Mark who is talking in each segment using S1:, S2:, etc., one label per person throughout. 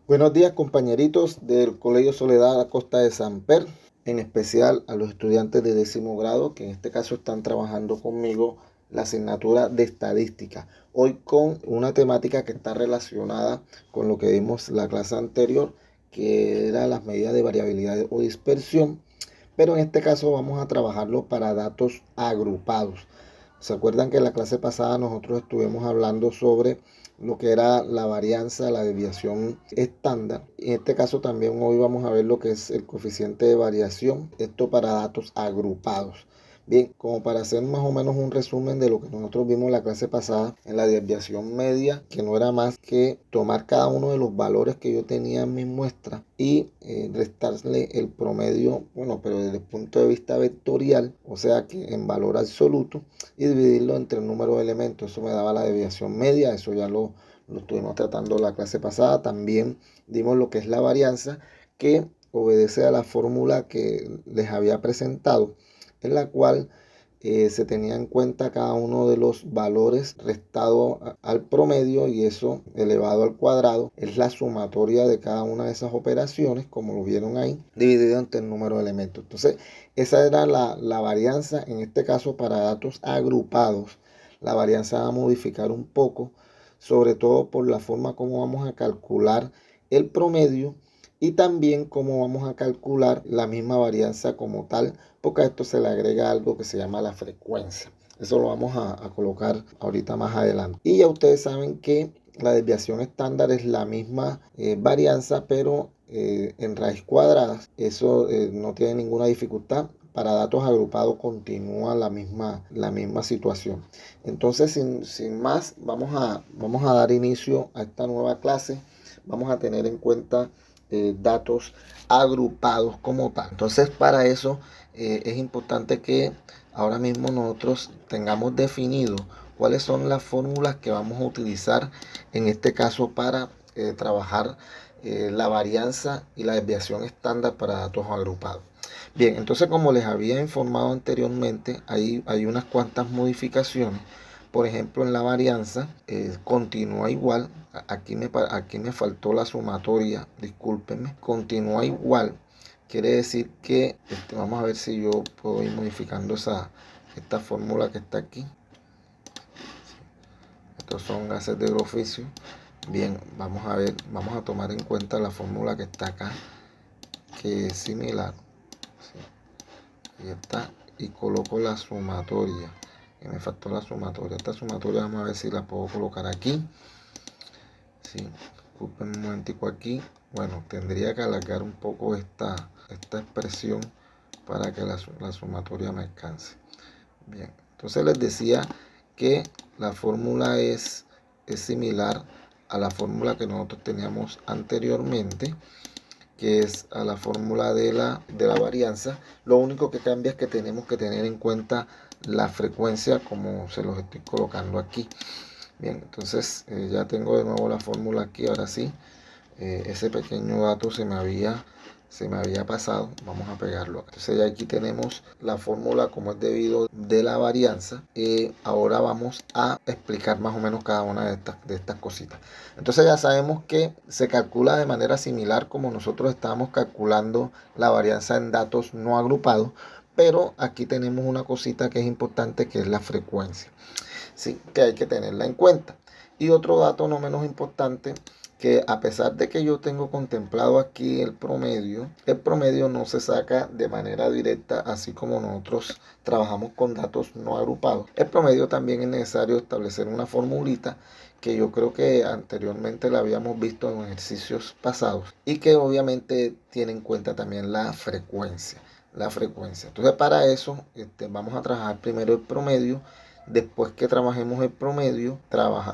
S1: Buenos días, compañeritos del Colegio Soledad Acosta de Samper, en especial a los estudiantes de 10º grado que en este caso están trabajando conmigo la asignatura de estadística. Hoy con una temática que está relacionada con lo que vimos la clase anterior, que era las medidas de variabilidad o dispersión, pero en este caso vamos a trabajarlo para datos agrupados. ¿Se acuerdan que en la clase pasada nosotros estuvimos hablando sobre lo que era la varianza, la desviación estándar? En este caso también hoy vamos a ver lo que es el coeficiente de variación, esto para datos agrupados. Bien, como para hacer más o menos un resumen de lo que nosotros vimos en la clase pasada, en la desviación media, que no era más que tomar cada uno de los valores que yo tenía en mi muestra y restarle el promedio, bueno, pero desde el punto de vista vectorial, o sea que en valor absoluto, y dividirlo entre el número de elementos. Eso me daba la desviación media, eso ya lo estuvimos tratando la clase pasada. También dimos lo que es la varianza, que obedece a la fórmula que les había presentado, en la cual se tenía en cuenta cada uno de los valores restado al promedio, y eso elevado al cuadrado es la sumatoria de cada una de esas operaciones, como lo vieron ahí, dividido entre el número de elementos. Entonces, esa era la varianza. En este caso, para datos agrupados, la varianza va a modificar un poco, sobre todo por la forma como vamos a calcular el promedio y también cómo vamos a calcular la misma varianza como tal, porque a esto se le agrega algo que se llama la frecuencia. Eso lo vamos a colocar ahorita más adelante. Y ya ustedes saben que la desviación estándar es la misma varianza, pero en raíz cuadrada. Eso no tiene ninguna dificultad. Para datos agrupados continúa la misma situación. Entonces, sin más, vamos a dar inicio a esta nueva clase. Vamos a tener en cuenta datos agrupados como tal. Entonces, para eso es importante que ahora mismo nosotros tengamos definido cuáles son las fórmulas que vamos a utilizar en este caso para trabajar la varianza y la desviación estándar para datos agrupados. Bien, entonces, como les había informado anteriormente, hay unas cuantas modificaciones. Por ejemplo, en la varianza continúa igual. Aquí me faltó la sumatoria, discúlpenme. Continúa igual. Quiere decir que, vamos a ver si yo puedo ir modificando esta fórmula que está aquí. Estos son gases de oficio. Bien, vamos a ver, vamos a tomar en cuenta la fórmula que está acá, que es similar. ¿Sí? Ahí está. Y coloco la sumatoria. Que me faltó la sumatoria. Esta sumatoria vamos a ver si la puedo colocar aquí. Sí, disculpen un momentico aquí. Bueno, tendría que alargar un poco esta expresión para que la sumatoria me alcance. Bien, entonces les decía que la fórmula es similar a la fórmula que nosotros teníamos anteriormente, que es a la fórmula de la varianza. Lo único que cambia es que tenemos que tener en cuenta la frecuencia, como se los estoy colocando aquí. Bien, entonces ya tengo de nuevo la fórmula aquí. Ahora sí, ese pequeño dato se me había pasado. Vamos a pegarlo. Entonces ya aquí tenemos la fórmula como es debido de la varianza. Ahora vamos a explicar más o menos cada una de estas cositas. Entonces ya sabemos que se calcula de manera similar como nosotros estábamos calculando la varianza en datos no agrupados, pero aquí tenemos una cosita que es importante, que es la frecuencia. Sí, que hay que tenerla en cuenta. Y otro dato no menos importante, que a pesar de que yo tengo contemplado aquí el promedio no se saca de manera directa, así como nosotros trabajamos con datos no agrupados. El promedio también es necesario establecer una formulita que yo creo que anteriormente la habíamos visto en ejercicios pasados y que obviamente tiene en cuenta también la frecuencia. Entonces, para eso vamos a trabajar primero el promedio. Después que trabajemos el promedio,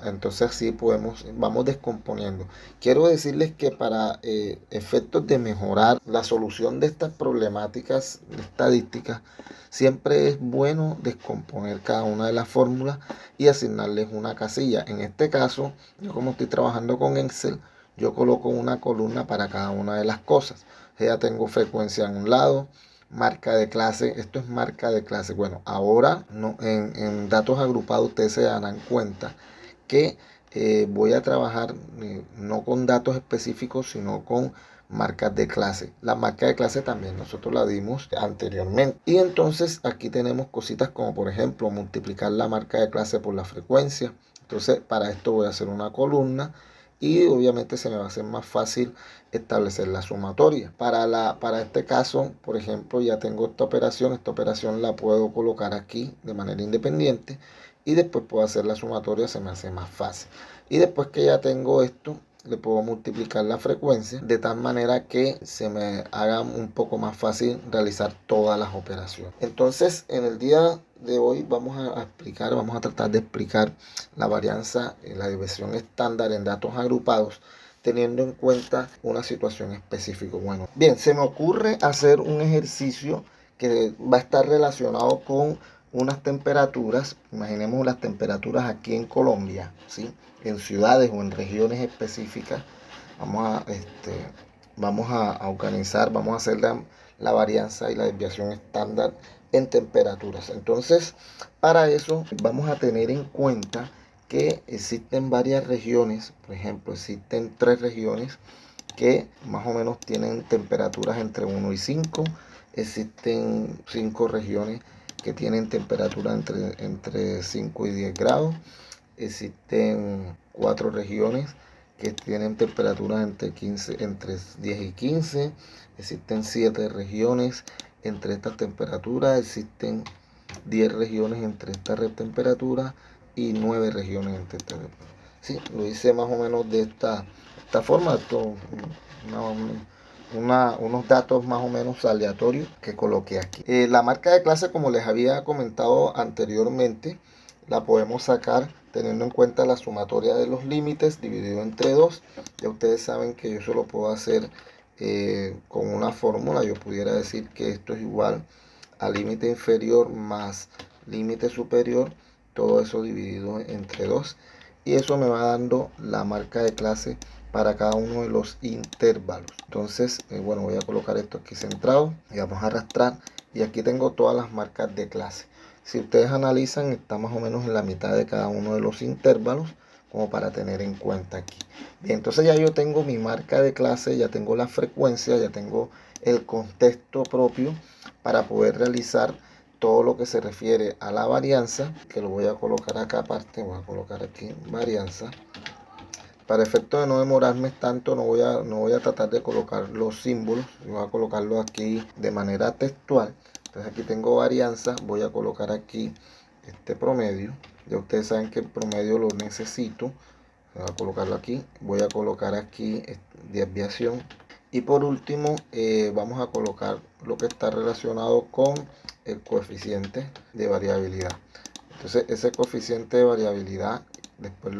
S1: entonces así vamos descomponiendo. Quiero decirles que para efectos de mejorar la solución de estas problemáticas estadísticas, siempre es bueno descomponer cada una de las fórmulas y asignarles una casilla. En este caso, yo como estoy trabajando con Excel, yo coloco una columna para cada una de las cosas. Ya tengo frecuencia en un lado, marca de clase. Esto es marca de clase. Bueno, ahora no, en datos agrupados ustedes se darán cuenta que voy a trabajar no con datos específicos, sino con marcas de clase. La marca de clase también nosotros la dimos anteriormente. Y entonces aquí tenemos cositas como por ejemplo multiplicar la marca de clase por la frecuencia. Entonces para esto voy a hacer una columna y obviamente se me va a hacer más fácil establecer la sumatoria. Para este caso, por ejemplo, ya tengo esta operación la puedo colocar aquí de manera independiente y después puedo hacer la sumatoria, se me hace más fácil. Y después que ya tengo esto, le puedo multiplicar la frecuencia de tal manera que se me haga un poco más fácil realizar todas las operaciones. Entonces, en el día de hoy vamos a tratar de explicar la varianza, la división estándar en datos agrupados, teniendo en cuenta una situación específica. Bueno, bien, se me ocurre hacer un ejercicio que va a estar relacionado con unas temperaturas. Imaginemos las temperaturas aquí en Colombia, ¿sí? En ciudades o en regiones específicas. Vamos a organizar, vamos a hacer la varianza y la desviación estándar en temperaturas. Entonces, para eso vamos a tener en cuenta que existen varias regiones. Por ejemplo, existen 3 regiones que más o menos tienen temperaturas entre 1 y 5. Existen 5 regiones que tienen temperatura entre 5 y 10 grados. Existen 4 regiones que tienen temperaturas entre 10 y 15. Existen 7 regiones entre estas temperaturas. Existen 10 regiones entre esta temperatura y 9 regiones entre esta temperatura. Sí, lo hice más o menos de esta forma. Unos datos más o menos aleatorios que coloqué aquí. La marca de clase, como les había comentado anteriormente, la podemos sacar teniendo en cuenta la sumatoria de los límites dividido entre 2. Ya ustedes saben que yo eso lo puedo hacer con una fórmula. Yo pudiera decir que esto es igual a límite inferior más límite superior, todo eso dividido entre 2. Y eso me va dando la marca de clase para cada uno de los intervalos. Entonces, bueno, voy a colocar esto aquí centrado y vamos a arrastrar. Y aquí tengo todas las marcas de clase. Si ustedes analizan, está más o menos en la mitad de cada uno de los intervalos, como para tener en cuenta aquí. Bien, entonces ya yo tengo mi marca de clase, ya tengo la frecuencia, ya tengo el contexto propio para poder realizar todo lo que se refiere a la varianza, que lo voy a colocar acá aparte. Voy a colocar aquí varianza. Para efecto de no demorarme tanto, no voy a tratar de colocar los símbolos, voy a colocarlo aquí de manera textual. Entonces aquí tengo varianza, voy a colocar aquí este promedio. Ya ustedes saben que el promedio lo necesito. Voy a colocarlo aquí, voy a colocar aquí desviación. Y por último, vamos a colocar lo que está relacionado con el coeficiente de variabilidad. Entonces ese coeficiente de variabilidad, después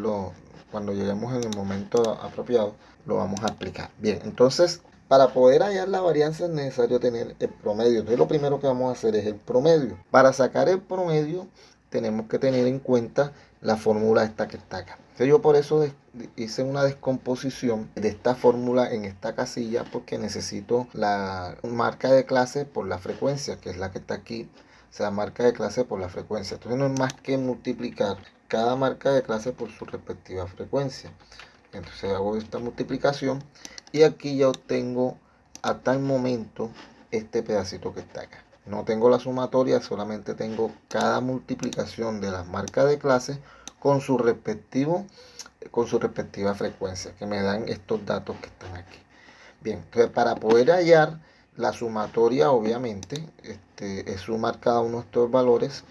S1: cuando lleguemos en el momento apropiado, lo vamos a aplicar. Bien, entonces para poder hallar la varianza es necesario tener el promedio. Entonces lo primero que vamos a hacer es el promedio. Para sacar el promedio tenemos que tener en cuenta la fórmula esta que está acá. Entonces yo por eso hice una descomposición de esta fórmula en esta casilla, porque necesito la marca de clase por la frecuencia, que es la que está aquí. O sea, marca de clase por la frecuencia. Entonces no es más que multiplicar cada marca de clase por su respectiva frecuencia. Entonces hago esta multiplicación y aquí ya obtengo hasta el momento este pedacito que está acá. No tengo la sumatoria, solamente tengo cada multiplicación de las marcas de clase con su respectiva frecuencia, que me dan estos datos que están aquí. Bien, entonces para poder hallar la sumatoria, obviamente, es sumar cada uno de estos valores.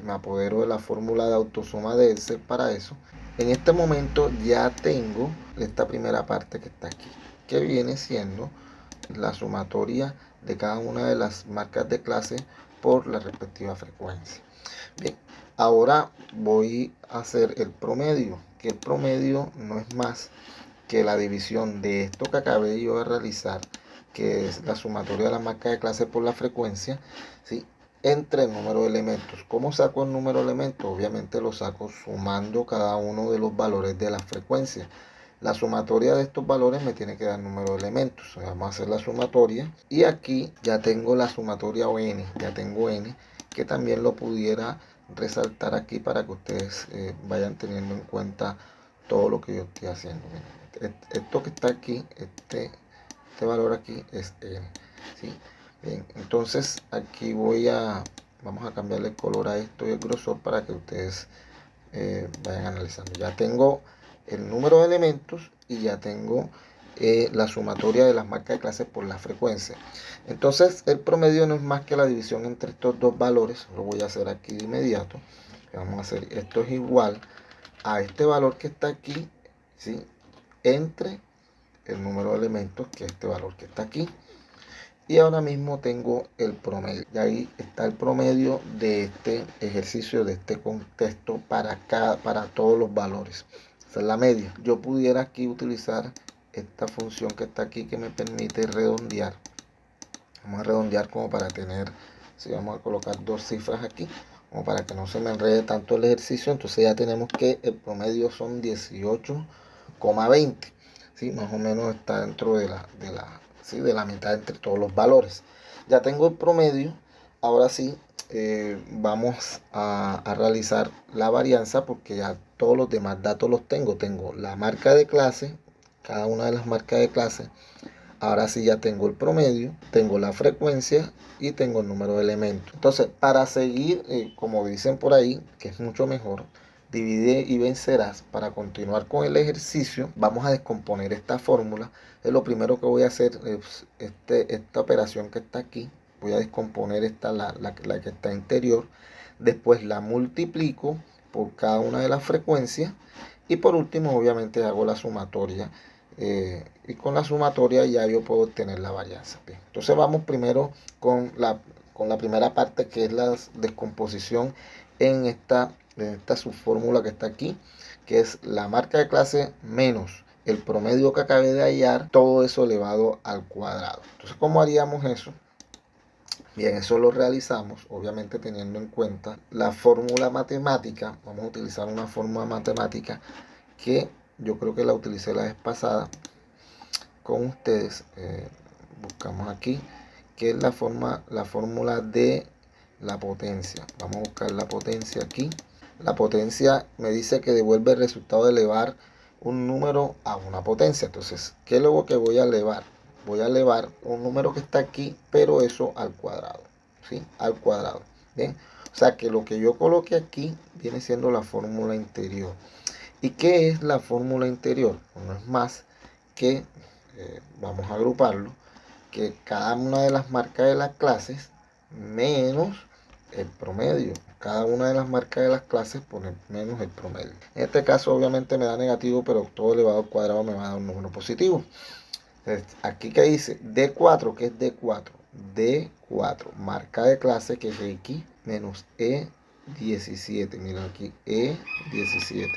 S1: Me apodero de la fórmula de autosuma de Excel para eso. En este momento ya tengo esta primera parte que está aquí, que viene siendo la sumatoria de cada una de las marcas de clase por la respectiva frecuencia. Bien, ahora voy a hacer el promedio, que el promedio no es más que la división de esto que acabé yo de realizar, que es la sumatoria de la marca de clase por la frecuencia, ¿sí?, entre el número de elementos. ¿Cómo saco el número de elementos? Obviamente lo saco sumando cada uno de los valores de la frecuencia. La sumatoria de estos valores me tiene que dar número de elementos. O sea, vamos a hacer la sumatoria y aquí ya tengo la sumatoria o n, ya tengo n, que también lo pudiera resaltar aquí para que ustedes vayan teniendo en cuenta todo lo que yo estoy haciendo. Esto que está aquí, este valor aquí es n, ¿sí? Bien, entonces aquí vamos a cambiarle el color a esto y el grosor para que ustedes vayan analizando. Ya tengo el número de elementos y ya tengo la sumatoria de las marcas de clase por la frecuencia. Entonces el promedio no es más que la división entre estos dos valores. Lo voy a hacer aquí de inmediato. Vamos a hacer esto es igual a este valor que está aquí, ¿sí? Entre el número de elementos, que es este valor que está aquí. Y ahora mismo tengo el promedio. Y ahí está el promedio de este ejercicio, de este contexto para todos los valores. Esa es la media. Yo pudiera aquí utilizar esta función que está aquí que me permite redondear. Vamos a redondear como para tener, si vamos a colocar dos cifras aquí, como para que no se me enrede tanto el ejercicio. Entonces ya tenemos que el promedio son 18,20. ¿Sí? Más o menos está dentro de la mitad entre todos los valores. Ya tengo el promedio. Ahora sí, vamos a realizar la varianza porque ya todos los demás datos los tengo. Tengo la marca de clase, cada una de las marcas de clase. Ahora sí ya tengo el promedio, tengo la frecuencia y tengo el número de elementos. Entonces, para seguir, como dicen por ahí, que es mucho mejor, divide y vencerás. Para continuar con el ejercicio, vamos a descomponer esta fórmula. Lo primero que voy a hacer es esta operación que está aquí. Voy a descomponer la que está interior. Después la multiplico por cada una de las frecuencias. Y por último, obviamente, hago la sumatoria. Y con la sumatoria ya yo puedo obtener la varianza. Bien, entonces vamos primero con la primera parte, que es la descomposición en esta subfórmula que está aquí, que es la marca de clase menos el promedio que acabé de hallar, todo eso elevado al cuadrado. Entonces, ¿cómo haríamos eso? Bien, eso lo realizamos obviamente teniendo en cuenta la fórmula matemática. Vamos a utilizar una fórmula matemática que yo creo que la utilicé la vez pasada con ustedes. Buscamos aquí, que es la fórmula de la potencia. Vamos a buscar la potencia aquí. La potencia me dice que devuelve el resultado de elevar un número a una potencia. Entonces, ¿qué es lo que voy a elevar? Voy a elevar un número que está aquí, pero eso al cuadrado, ¿sí? Al cuadrado. Bien, o sea que lo que yo coloque aquí viene siendo la fórmula interior. ¿Y qué es la fórmula interior? No es más que, vamos a agruparlo, que cada una de las marcas de las clases menos el promedio. Cada una de las marcas de las clases pone menos el promedio. En este caso obviamente me da negativo, pero todo elevado al cuadrado me va a dar un número positivo. Entonces, aquí que dice D4, que es D4. D4, marca de clase, que es X menos E17. Miren aquí, E17.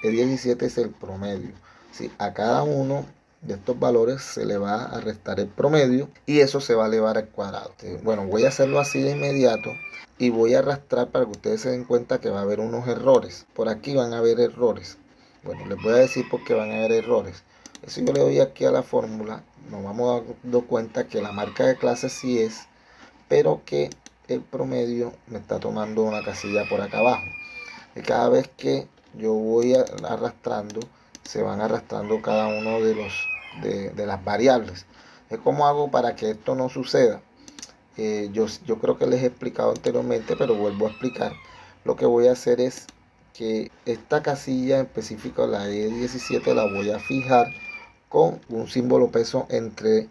S1: E17 es el promedio. ¿Sí? A cada uno de estos valores se le va a restar el promedio y eso se va a elevar al cuadrado. Bueno, voy a hacerlo así de inmediato y voy a arrastrar para que ustedes se den cuenta que va a haber unos errores. Por aquí van a haber errores. Bueno, les voy a decir por qué van a haber errores. Si yo le doy aquí a la fórmula, nos vamos dando cuenta que la marca de clase sí es, pero que el promedio me está tomando una casilla por acá abajo. Y cada vez que yo voy arrastrando, se van arrastrando cada uno de las variables. ¿Cómo hago para que esto no suceda? Yo creo que les he explicado anteriormente, pero vuelvo a explicar. Lo que voy a hacer es que esta casilla específica, la E17, la voy a fijar con un símbolo peso entre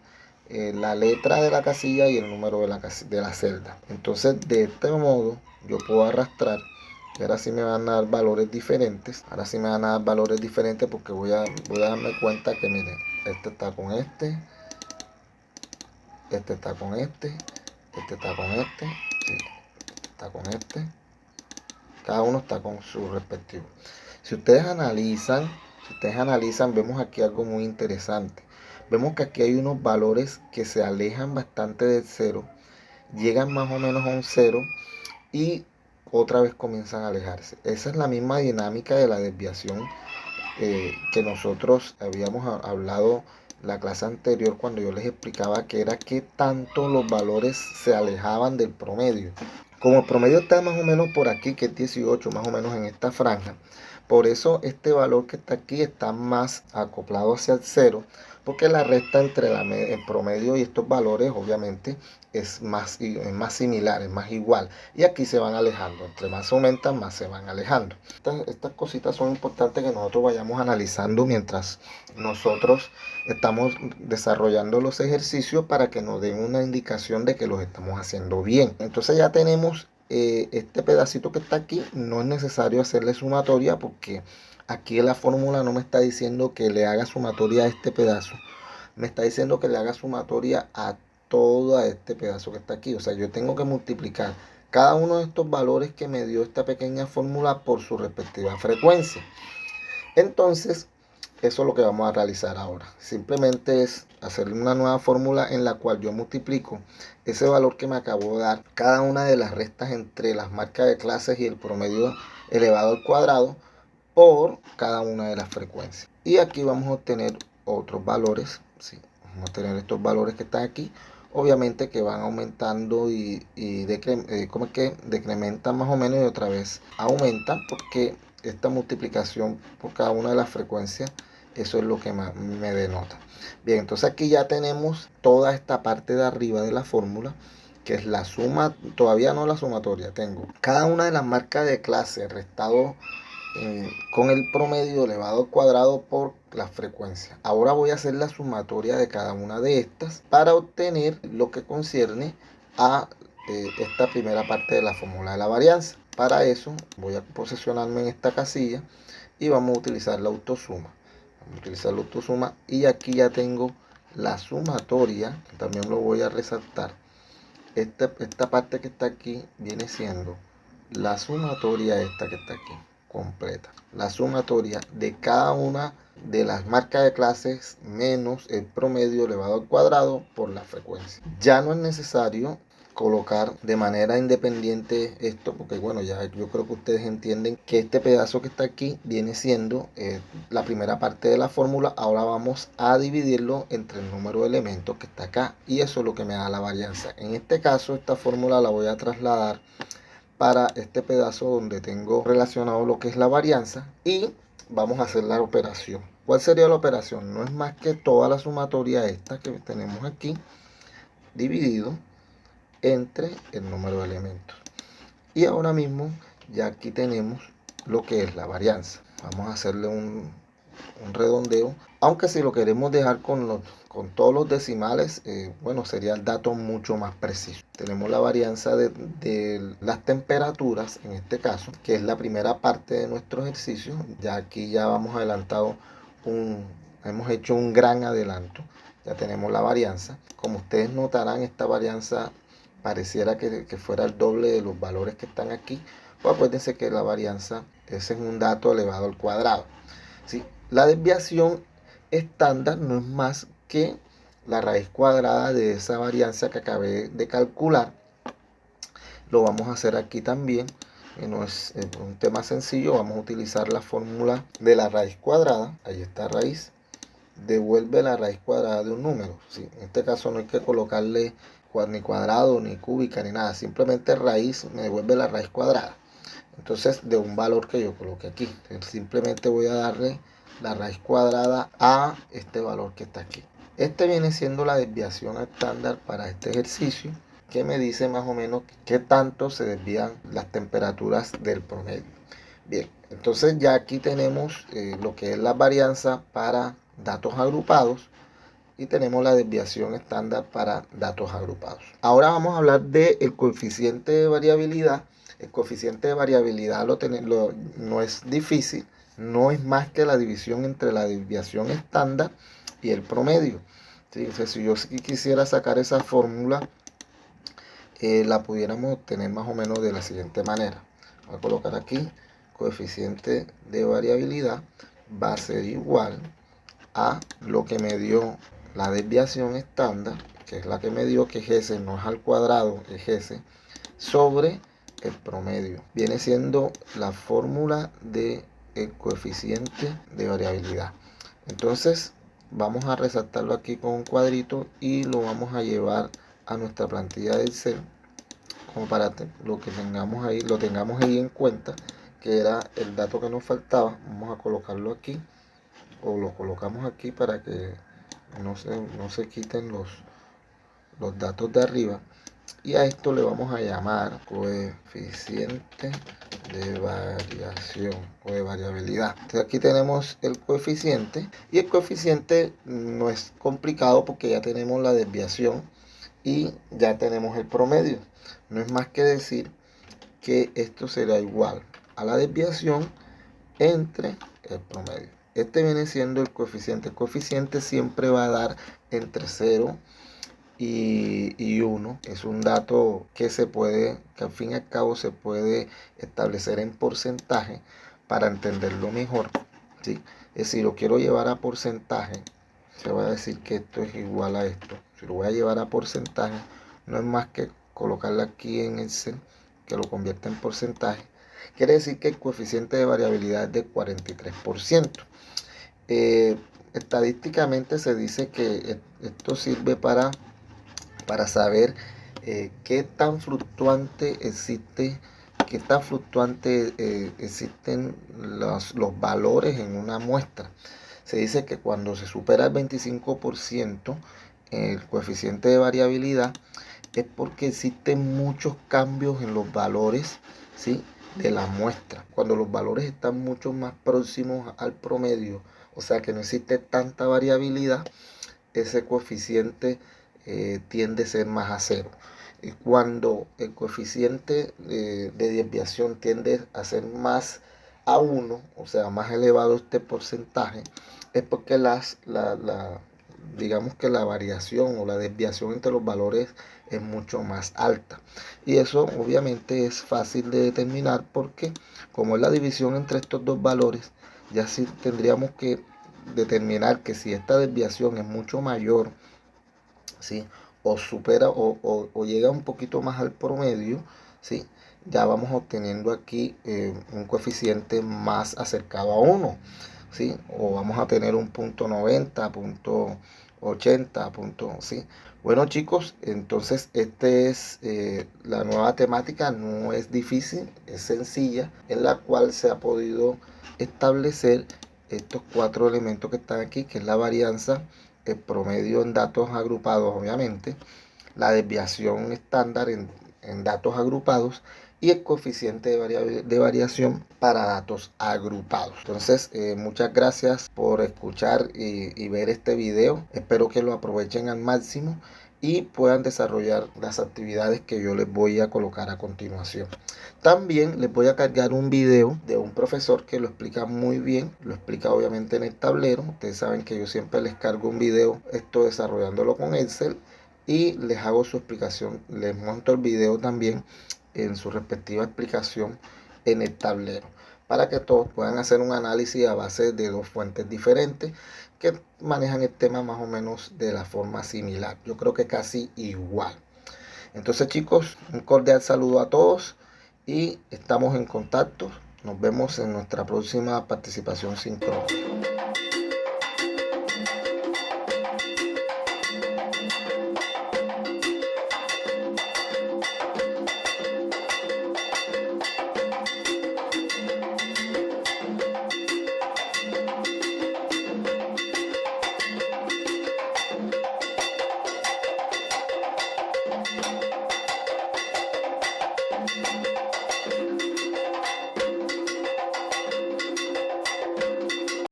S1: la letra de la casilla y el número de la celda. Entonces, de este modo, yo puedo arrastrar. Y ahora sí me van a dar valores diferentes. Ahora sí me van a dar valores diferentes porque voy a darme cuenta que, miren, este está con este. Este está con este. Este está con este. Sí, está con este. Cada uno está con su respectivo. Si ustedes analizan, vemos aquí algo muy interesante. Vemos que aquí hay unos valores que se alejan bastante del cero, llegan más o menos a un cero y otra vez comienzan a alejarse. Esa es la misma dinámica de la desviación que nosotros habíamos hablado la clase anterior cuando yo les explicaba que era que tanto los valores se alejaban del promedio. Como el promedio está más o menos por aquí, que es 18, más o menos en esta franja, Por eso este valor que está aquí está más acoplado hacia el 0, porque la resta entre el promedio y estos valores obviamente es más similar, es más igual. Y aquí se van alejando, entre más aumentan, más se van alejando. Estas cositas son importantes que nosotros vayamos analizando mientras nosotros estamos desarrollando los ejercicios para que nos den una indicación de que los estamos haciendo bien. Entonces ya tenemos este pedacito que está aquí. No es necesario hacerle sumatoria porque aquí la fórmula no me está diciendo que le haga sumatoria a este pedazo, me está diciendo que le haga sumatoria a todo este pedazo que está aquí. O sea, yo tengo que multiplicar cada uno de estos valores que me dio esta pequeña fórmula por su respectiva frecuencia. Entonces, eso es lo que vamos a realizar ahora. Simplemente es hacer una nueva fórmula en la cual yo multiplico ese valor que me acabó de dar, cada una de las restas entre las marcas de clases y el promedio elevado al cuadrado, por cada una de las frecuencias. Y aquí vamos a obtener otros valores. ¿Sí? Vamos a tener estos valores que están aquí. Obviamente que van aumentando y decrementan más o menos, y otra vez aumentan, porque esta multiplicación por cada una de las frecuencias, eso es lo que me denota. Bien, entonces aquí ya tenemos toda esta parte de arriba de la fórmula, que es la suma, todavía no la sumatoria, tengo cada una de las marcas de clase restado con el promedio elevado al cuadrado por la frecuencia. Ahora voy a hacer la sumatoria de cada una de estas para obtener lo que concierne a esta primera parte de la fórmula de la varianza. Para eso voy a posicionarme en esta casilla y vamos a utilizar la autosuma. Vamos a utilizar la autosuma y aquí ya tengo la sumatoria, también lo voy a resaltar. Esta parte que está aquí viene siendo la sumatoria esta que está aquí completa, la sumatoria de cada una de las marcas de clases menos el promedio elevado al cuadrado por la frecuencia. Ya no es necesario colocar de manera independiente esto, porque bueno, ya yo creo que ustedes entienden que este pedazo que está aquí viene siendo la primera parte de la fórmula. Ahora vamos a dividirlo entre el número de elementos que está acá, y eso es lo que me da la varianza. En este caso, esta fórmula la voy a trasladar para este pedazo donde tengo relacionado lo que es la varianza, y vamos a hacer la operación. ¿Cuál sería la operación? No es más que toda la sumatoria esta que tenemos aquí dividido entre el número de elementos. Y ahora mismo ya aquí tenemos lo que es la varianza. Vamos a hacerle un redondeo, aunque si lo queremos dejar con todos los decimales, bueno, sería el dato mucho más preciso. Tenemos la varianza de las temperaturas, en este caso, que es la primera parte de nuestro ejercicio. Ya aquí ya vamos adelantado, hemos hecho un gran adelanto. Ya tenemos la varianza. Como ustedes notarán, esta varianza pareciera que fuera el doble de los valores que están aquí. Pues acuérdense que la varianza, ese es un dato elevado al cuadrado. ¿Sí? La desviación estándar no es más que la raíz cuadrada de esa varianza que acabé de calcular. Lo vamos a hacer aquí también. No es un tema sencillo. Vamos a utilizar la fórmula de la raíz cuadrada. Ahí está raíz. Devuelve la raíz cuadrada de un número. ¿Sí? En este caso no hay que colocarle ni cuadrado, ni cúbica, ni nada. Simplemente raíz me devuelve la raíz cuadrada. Entonces, de un valor que yo coloque aquí. Simplemente voy a darle la raíz cuadrada a este valor que está aquí. Este viene siendo la desviación estándar para este ejercicio, que me dice más o menos qué tanto se desvían las temperaturas del promedio. Bien, entonces ya aquí tenemos lo que es la varianza para datos agrupados, y tenemos la desviación estándar para datos agrupados. Ahora vamos a hablar del coeficiente de variabilidad. El coeficiente de variabilidad no es difícil, no es más que la división entre la desviación estándar y el promedio. ¿Sí? O sea, si yo quisiera sacar esa fórmula, la pudiéramos obtener más o menos de la siguiente manera. Voy a colocar aquí, coeficiente de variabilidad va a ser igual a lo que me dio la desviación estándar, que es la que me dio, que es S, no es al cuadrado, es S, sobre el promedio. Viene siendo la fórmula del coeficiente de variabilidad. Entonces vamos a resaltarlo aquí con un cuadrito y lo vamos a llevar a nuestra plantilla de Excel, como para lo tengamos ahí en cuenta, que que era el dato que nos faltaba. Vamos a colocarlo aquí, o lo colocamos aquí para que no se quiten los datos de arriba. Y a esto le vamos a llamar coeficiente de variación o de variabilidad. Entonces aquí tenemos el coeficiente, y el coeficiente no es complicado porque ya tenemos la desviación y ya tenemos el promedio. No es más que decir que esto será igual a la desviación entre el promedio. Este viene siendo el coeficiente. El coeficiente siempre va a dar entre 0 y 1. Es un dato que al fin y al cabo se puede establecer en porcentaje para entenderlo mejor, ¿sí? Si lo quiero llevar a porcentaje, se va a decir que esto es igual a esto. Si lo voy a llevar a porcentaje, no es más que colocarlo aquí en Excel, que lo convierta en porcentaje. Quiere decir que el coeficiente de variabilidad es de 43%. Estadísticamente se dice que esto sirve para saber qué tan fluctuante existen los valores en una muestra. Se dice que cuando se supera el 25% el coeficiente de variabilidad, es porque existen muchos cambios en los valores, ¿sí?, de la muestra. Cuando los valores están mucho más próximos al promedio, o sea que no existe tanta variabilidad, ese coeficiente tiende a ser más a 0. Y cuando el coeficiente de desviación tiende a ser más a 1, o sea, más elevado este porcentaje, es porque digamos que la variación o la desviación entre los valores es mucho más alta. Y eso obviamente es fácil de determinar porque como es la división entre estos dos valores, ya sí tendríamos que determinar que si esta desviación es mucho mayor, ¿sí?, o supera o llega un poquito más al promedio, ¿sí?, ya vamos obteniendo aquí un coeficiente más acercado a 1, ¿sí?, o vamos a tener un punto 90, punto 80, ¿sí? Bueno, chicos, entonces la nueva temática. No es difícil, es sencilla, en la cual se ha podido establecer estos 4 elementos que están aquí, que es la varianza, el promedio en datos agrupados, obviamente, la desviación estándar en datos agrupados y el coeficiente de variación para datos agrupados. Entonces, muchas gracias por escuchar y ver este video. Espero que lo aprovechen al máximo y puedan desarrollar las actividades que yo les voy a colocar a continuación. También les voy a cargar un video de un profesor que lo explica muy bien, lo explica obviamente en el tablero. Ustedes saben que yo siempre les cargo un video, esto desarrollándolo con Excel, y les hago su explicación, les monto el video también en su respectiva explicación en el tablero, para que todos puedan hacer un análisis a base de 2 fuentes diferentes que manejan el tema más o menos de la forma similar, yo creo que casi igual. Entonces, chicos, un cordial saludo a todos y estamos en contacto. Nos vemos en nuestra próxima participación síncrona.